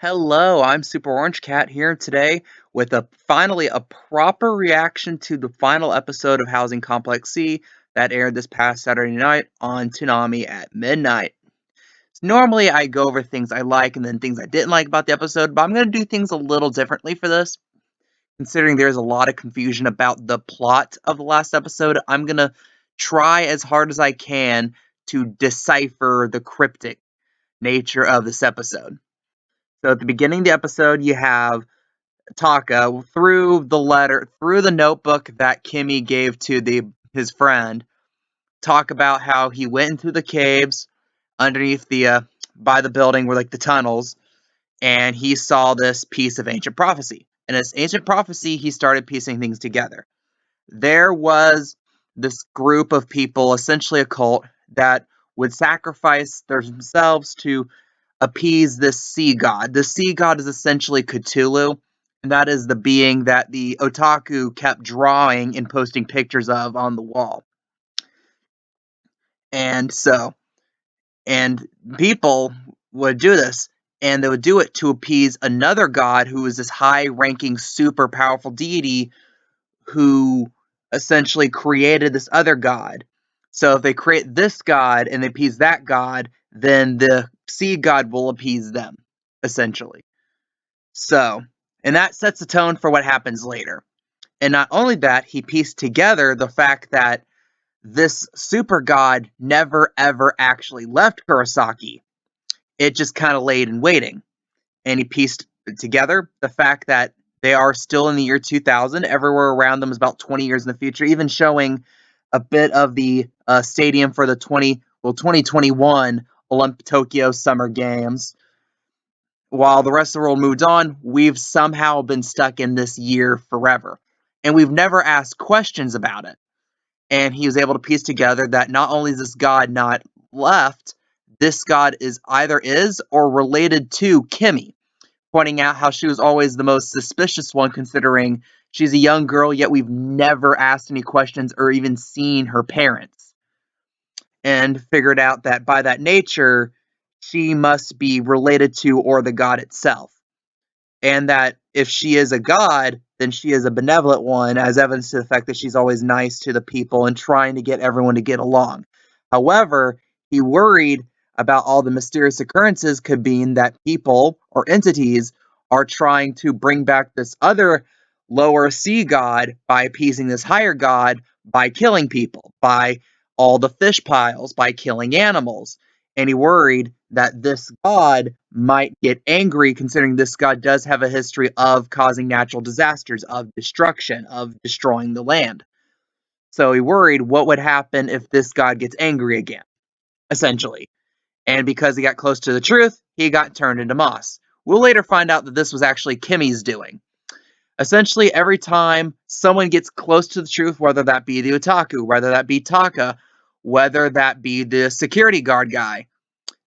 Hello, I'm Super Orange Cat here today with finally a proper reaction to the final episode of Housing Complex C that aired this past Saturday night on Toonami at midnight. Normally I go over things I like and then things I didn't like about the episode, but I'm going to do things a little differently for this. Considering there's a lot of confusion about the plot of the last episode, I'm going to try as hard as I can to decipher the cryptic nature of this episode. So at the beginning of the episode, you have Taka through the notebook that Kimmy gave to his friend, talk about how he went into the caves underneath by the building where like the tunnels, and he saw this piece of ancient prophecy. And as ancient prophecy, he started piecing things together. There was this group of people, essentially a cult, that would sacrifice themselves to appease this sea god. The sea god is essentially Chutulu, and that is the being that the otaku kept drawing and posting pictures of on the wall. And and people would do this, and they would do it to appease another god who is this high-ranking, super powerful deity who essentially created this other god. So if they create this god and they appease that god, then the sea god will appease them, essentially. So, and that sets the tone for what happens later. And not only that, he pieced together the fact that this super god never ever actually left Kurosaki. It just kind of laid in waiting. And he pieced together the fact that they are still in the year 2000. Everywhere around them is about 20 years in the future, even showing a bit of the stadium for the 2021 Tokyo Summer Games. While the rest of the world moved on, we've somehow been stuck in this year forever. And we've never asked questions about it. And he was able to piece together that not only is this god not left, this god is or related to Kimmy, pointing out how she was always the most suspicious one, considering she's a young girl, yet we've never asked any questions or even seen her parents. And figured out that by that nature, she must be related to or the god itself. And that if she is a god, then she is a benevolent one, as evidence to the fact that she's always nice to the people and trying to get everyone to get along. However, he worried about all the mysterious occurrences could mean that people or entities are trying to bring back this other lower sea god by appeasing this higher god by killing people, by all the fish piles, by killing animals. And he worried that this god might get angry, considering this god does have a history of causing natural disasters, of destruction, of destroying the land. So he worried what would happen if this god gets angry again, essentially. And because he got close to the truth, he got turned into moss. We'll later find out that this was actually Kimmy's doing. Essentially, every time someone gets close to the truth, whether that be the otaku, whether that be Taka, whether that be the security guard guy,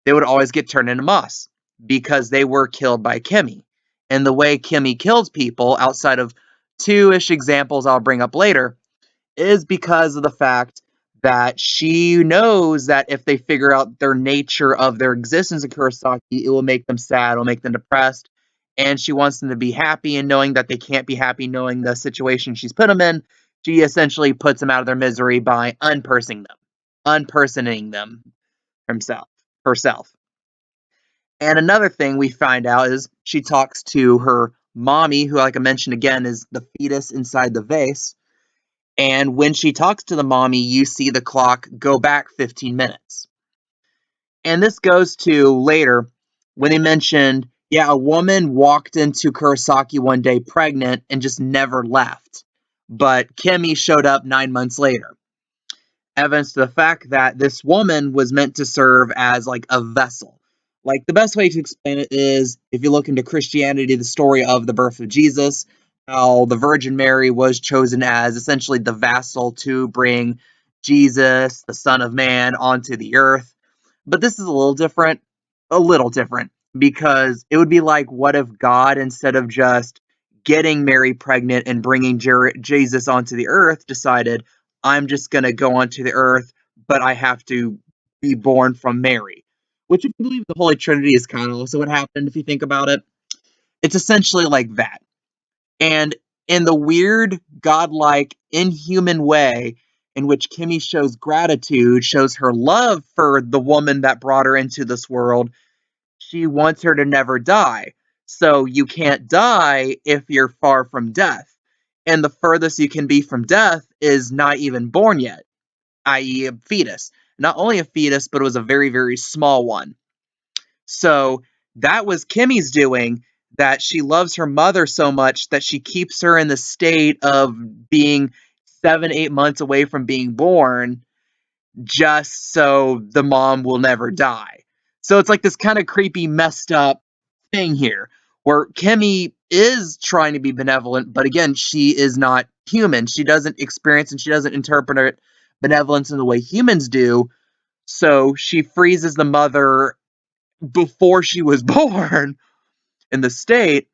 they would always get turned into moss because they were killed by Kimmy. And the way Kimmy kills people, outside of two-ish examples I'll bring up later, is because of the fact that she knows that if they figure out their nature of their existence in Kurosaki, it will make them sad, it will make them depressed, and she wants them to be happy, and knowing that they can't be happy knowing the situation she's put them in, she essentially puts them out of their misery by unpersoning them herself. And another thing we find out is she talks to her mommy, who, like I mentioned again, is the fetus inside the vase. And when she talks to the mommy, you see the clock go back 15 minutes. And this goes to later when they mentioned, yeah, a woman walked into Kurosaki one day pregnant and just never left. But Kimmy showed up 9 months later. Evidence to the fact that this woman was meant to serve as like a vessel. Like, the best way to explain it is if you look into Christianity, the story of the birth of Jesus, how the Virgin Mary was chosen as essentially the vassal to bring Jesus, the Son of Man, onto the earth. But this is a little different, because it would be like, what if God, instead of just getting Mary pregnant and bringing Jesus onto the earth, decided, I'm just going to go onto the earth, but I have to be born from Mary. Which, if you believe the Holy Trinity, is kind of also what happened, if you think about it. It's essentially like that. And in the weird, godlike, inhuman way in which Kimmy shows gratitude, shows her love for the woman that brought her into this world, she wants her to never die. So you can't die if you're far from death. And the furthest you can be from death is not even born yet, i.e., a fetus. Not only a fetus, but it was a very, very small one. So that was Kimmy's doing, that she loves her mother so much that she keeps her in the state of being 7, 8 months away from being born, just so the mom will never die. So it's like this kind of creepy, messed up thing here, where Kimmy is trying to be benevolent, but again, she is not human. She doesn't experience and she doesn't interpret benevolence in the way humans do. So she freezes the mother before she was born in the state,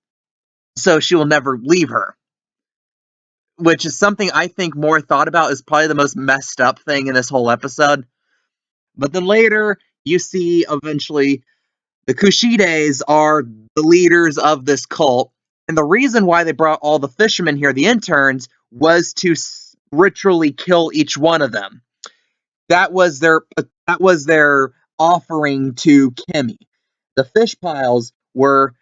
so she will never leave her. Which is something I think more thought about is probably the most messed up thing in this whole episode. But then later, you see eventually the Kushides are the leaders of this cult. And the reason why they brought all the fishermen here, the interns, was to ritually kill each one of them. That was their offering to Kimmy. The fish piles were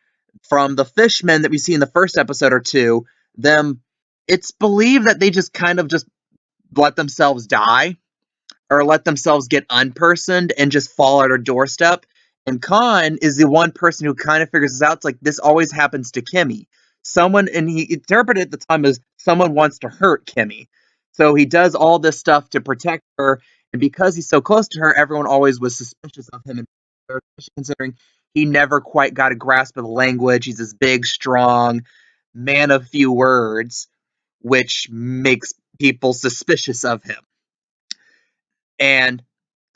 from the fishmen that we see in the first episode or two. Them, it's believed that they just kind of just let themselves die or let themselves get unpersoned and just fall at her doorstep. And Khan is the one person who kind of figures this out. It's like this always happens to Kimmy. Someone, and he interpreted at the time as someone wants to hurt Kimmy. So he does all this stuff to protect her. And because he's so close to her, everyone always was suspicious of him. And considering he never quite got a grasp of the language, he's this big, strong man of few words, which makes people suspicious of him. And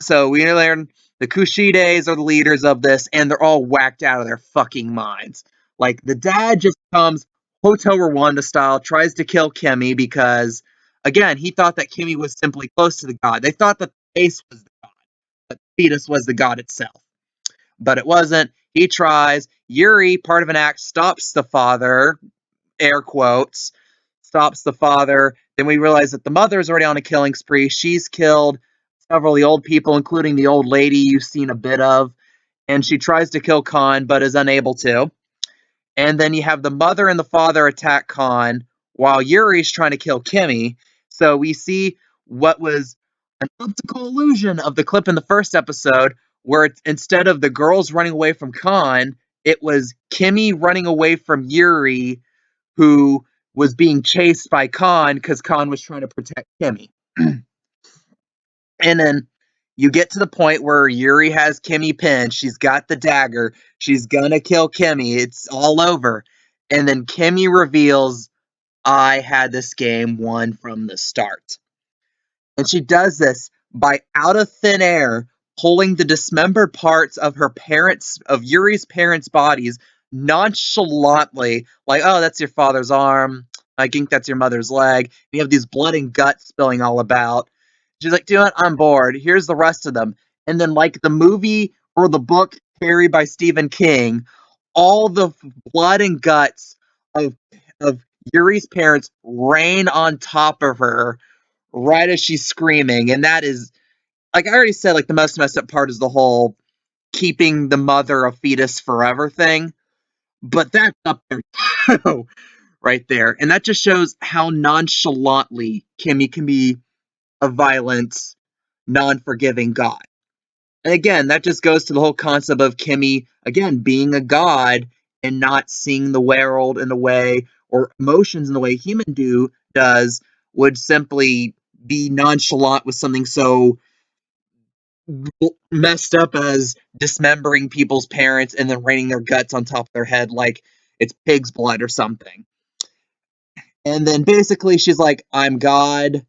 so we learn the Kushides are the leaders of this, and they're all whacked out of their fucking minds. Like, the dad just comes Hotel Rwanda style, tries to kill Kimmy because, again, he thought that Kimmy was simply close to the god. They thought that the face was the god, that the fetus was the god itself. But it wasn't. He tries. Yuri, part of an act, stops the father, air quotes, stops the father. Then we realize that the mother is already on a killing spree. She's killed several of the old people, including the old lady you've seen a bit of. And she tries to kill Khan, but is unable to. And then you have the mother and the father attack Khan while Yuri's trying to kill Kimmy. So we see what was an optical illusion of the clip in the first episode, where instead of the girls running away from Khan, it was Kimmy running away from Yuri, who was being chased by Khan because Khan was trying to protect Kimmy. And then you get to the point where Yuri has Kimmy pinned. She's got the dagger. She's gonna kill Kimmy. It's all over. And then Kimmy reveals, I had this game won from the start. And she does this by out of thin air pulling the dismembered parts of Yuri's parents' bodies nonchalantly, like, oh, that's your father's arm. I think that's your mother's leg. And you have these blood and guts spilling all about. She's like, dude, I'm bored. Here's the rest of them. And then, like the movie or the book Carrie by Stephen King, all the blood and guts of of Yuri's parents rain on top of her right as she's screaming. And that is, like I already said, like the most messed up part is the whole keeping the mother a fetus forever thing. But that's up there too, right there. And that just shows how nonchalantly Kimmy can be a violent, non-forgiving god. And again, that just goes to the whole concept of Kimmy, again, being a god and not seeing the world in the way, or emotions in the way does, would simply be nonchalant with something so messed up as dismembering people's parents and then raining their guts on top of their head like it's pig's blood or something. And then basically she's like, I'm God.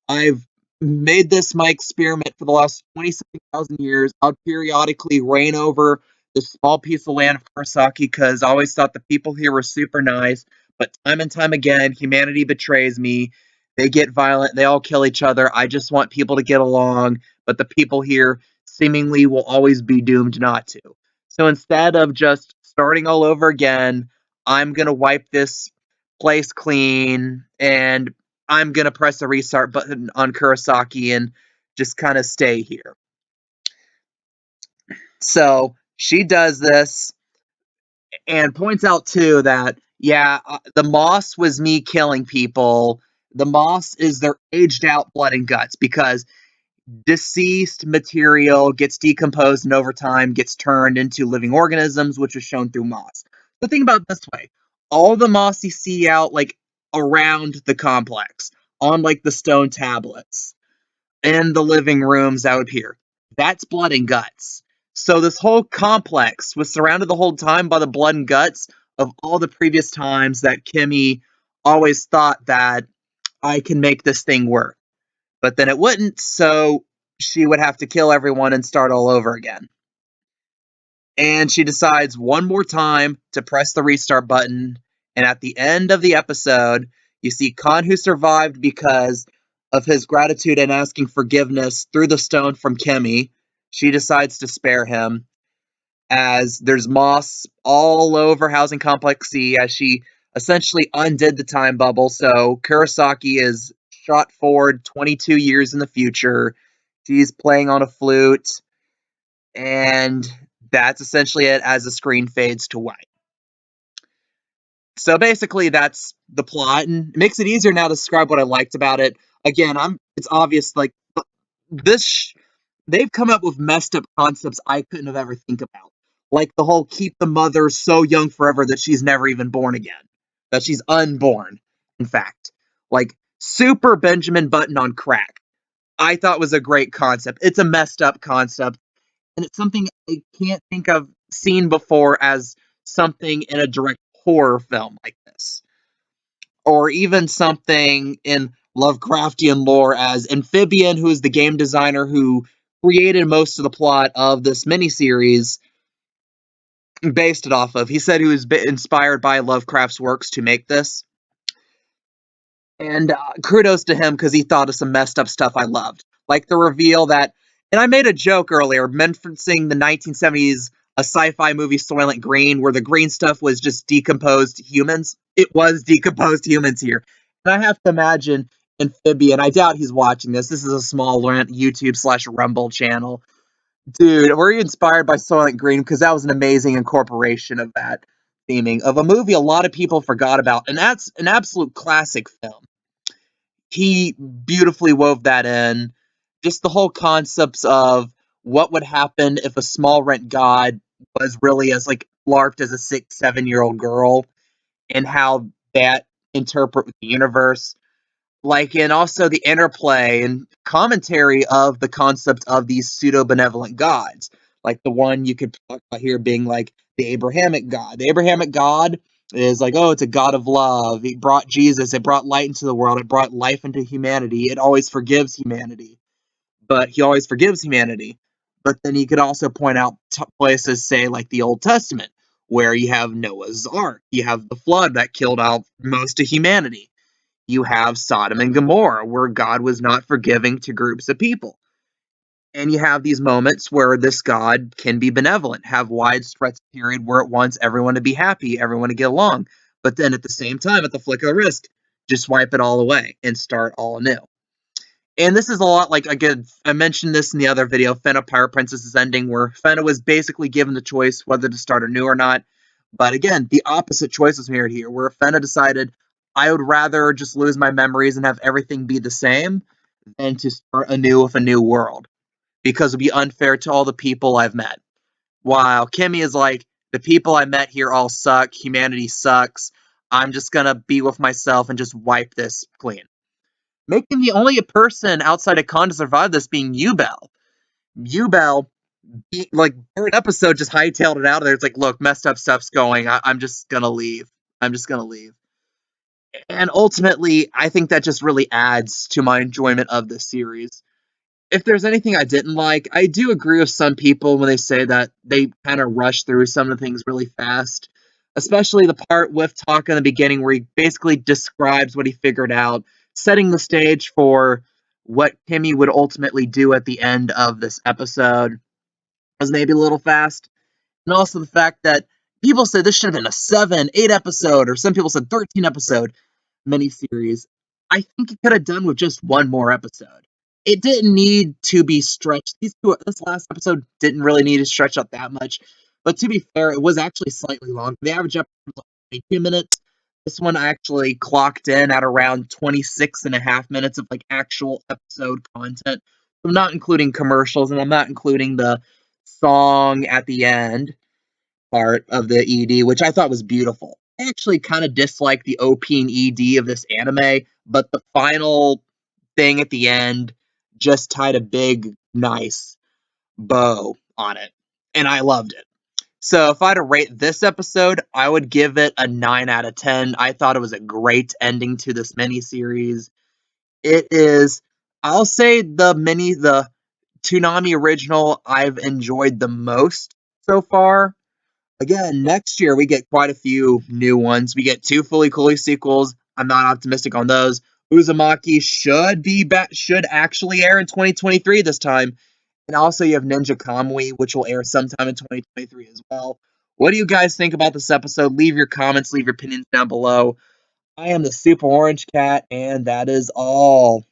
I've made this my experiment for the last 27,000 years. I'll periodically reign over this small piece of land of Karasaki because I always thought the people here were super nice. But time and time again, humanity betrays me. They get violent. They all kill each other. I just want people to get along. But the people here seemingly will always be doomed not to. So instead of just starting all over again, I'm gonna wipe this place clean, and I'm gonna press the restart button on Kurosaki and just kind of stay here. So she does this and points out too that, yeah, the moss was me killing people. The moss is their aged out blood and guts, because deceased material gets decomposed and over time gets turned into living organisms, which is shown through moss. But think about it this way: all the moss you see out like around the complex, on like the stone tablets, in the living rooms out here, that's blood and guts. So this whole complex was surrounded the whole time by the blood and guts of all the previous times that Kimmy always thought that I can make this thing work. But then it wouldn't, so she would have to kill everyone and start all over again. And she decides one more time to press the restart button. And at the end of the episode, you see Khan, who survived because of his gratitude and asking forgiveness through the stone from Kimmy. She decides to spare him, as there's moss all over Housing Complex C, as she essentially undid the time bubble. So Kurosaki is shot forward 22 years in the future. She's playing on a flute, and that's essentially it as the screen fades to white. So basically, that's the plot, and it makes it easier now to describe what I liked about it. Again, it's obvious, like, this they've come up with messed up concepts I couldn't have ever think about. Like the whole keep the mother so young forever that she's never even born again. That she's unborn, in fact. Like super Benjamin Button on crack. I thought was a great concept. It's a messed up concept, and it's something I can't think of seen before as something in a direct horror film like this. Or even something in Lovecraftian lore as Amphibian, who is the game designer who created most of the plot of this miniseries, based it off of. He said he was inspired by Lovecraft's works to make this. And kudos to him, because he thought of some messed up stuff I loved. Like the reveal that, and I made a joke earlier, referencing the 1970s a sci-fi movie Soylent Green, where the green stuff was just decomposed humans. It was decomposed humans here. And I have to imagine Amphibian, I doubt he's watching this. This is a small YouTube/Rumble channel. Dude, were you inspired by Soylent Green? Because that was an amazing incorporation of that theming of a movie a lot of people forgot about. And that's an absolute classic film. He beautifully wove that in. Just the whole concepts of what would happen if a small rent god was really as like larped as a 6, 7 year old girl, and how that interpret the universe. Like, and also the interplay and commentary of the concept of these pseudo benevolent gods. Like the one you could talk about here being like the Abrahamic God. The Abrahamic God is like, oh, it's a God of love. It brought Jesus. It brought light into the world. It brought life into humanity. It always forgives humanity. But he always forgives humanity. But then you could also point out places, say, like the Old Testament, where you have Noah's Ark. You have the flood that killed out most of humanity. You have Sodom and Gomorrah, where God was not forgiving to groups of people. And you have these moments where this God can be benevolent, have widespread period where it wants everyone to be happy, everyone to get along. But then at the same time, at the flick of the wrist, just wipe it all away and start all anew. And this is a lot like, again, I mentioned this in the other video, Fena Pirate Princess's ending, where Fena was basically given the choice whether to start anew or not. But again, the opposite choice was made here, where Fena decided, I would rather just lose my memories and have everything be the same than to start anew with a new world, because it would be unfair to all the people I've met. While Kimmy is like, the people I met here all suck, humanity sucks, I'm just gonna be with myself and just wipe this clean. Making the only person outside of Khan to survive this being Yubel. Yubel, like, third episode, just hightailed it out of there. It's like, look, messed up stuff's going. I'm just gonna leave. I'm just gonna leave. And ultimately, I think that just really adds to my enjoyment of this series. If there's anything I didn't like, I do agree with some people when they say that they kind of rush through some of the things really fast. Especially the part with Talk in the beginning where he basically describes what he figured out, setting the stage for what Kimmy would ultimately do at the end of this episode was maybe a little fast. And also the fact that People said this should have been a 7, 8 episode, or some people said 13 episode miniseries. I think it could have done with just one more episode. It didn't need to be stretched. This last episode didn't really need to stretch out that much. But to be fair, it was actually slightly long. The average episode was like 22 minutes. This one actually clocked in at around 26 and a half minutes of like actual episode content. I'm not including commercials, and I'm not including the song at the end part of the ED, which I thought was beautiful. I actually kind of dislike the OP and ED of this anime, but the final thing at the end just tied a big, nice bow on it, and I loved it. So if I had to rate this episode, I would give it a 9 out of 10. I thought it was a great ending to this miniseries. It is, I'll say the Toonami original I've enjoyed the most so far. Again, next year we get quite a few new ones. We get 2 Fully Cooley sequels. I'm not optimistic on those. Uzumaki should actually air in 2023 this time. And also you have Ninja Kamui, which will air sometime in 2023 as well. What do you guys think about this episode? Leave your comments, leave your opinions down below. I am the Super Orange Cat, and that is all.